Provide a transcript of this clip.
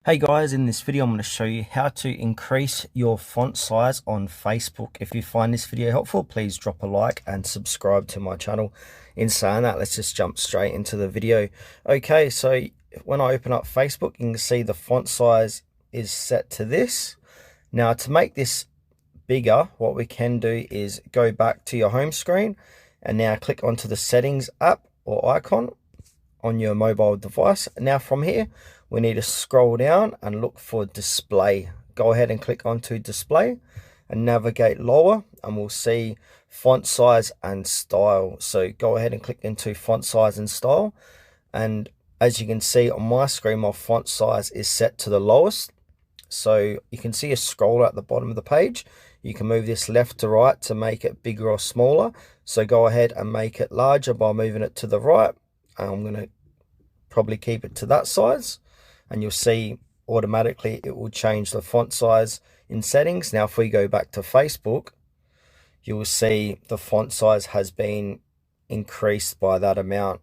Hey guys, in this video I'm going to show you how to increase your font size on Facebook. If you find this video helpful, please drop a like and subscribe to my channel. In saying that, let's just jump straight into the video. Okay, so when I open up Facebook, you can see the font size is set to this. Now to make this bigger, what we can do is go back to your home screen and now click onto the settings app or icon on your mobile device. Now from here, we need to scroll down and look for display. Go ahead and click onto display and navigate lower and we'll see font size and style. So go ahead and click into font size and style. And as you can see on my screen, my font size is set to the lowest. So you can see a scroller at the bottom of the page. You can move this left to right to make it bigger or smaller. So go ahead and make it larger by moving it to the right. I'm going to probably keep it to that size, and you'll see automatically it will change the font size in settings. Now if we go back to Facebook, you will see the font size has been increased by that amount.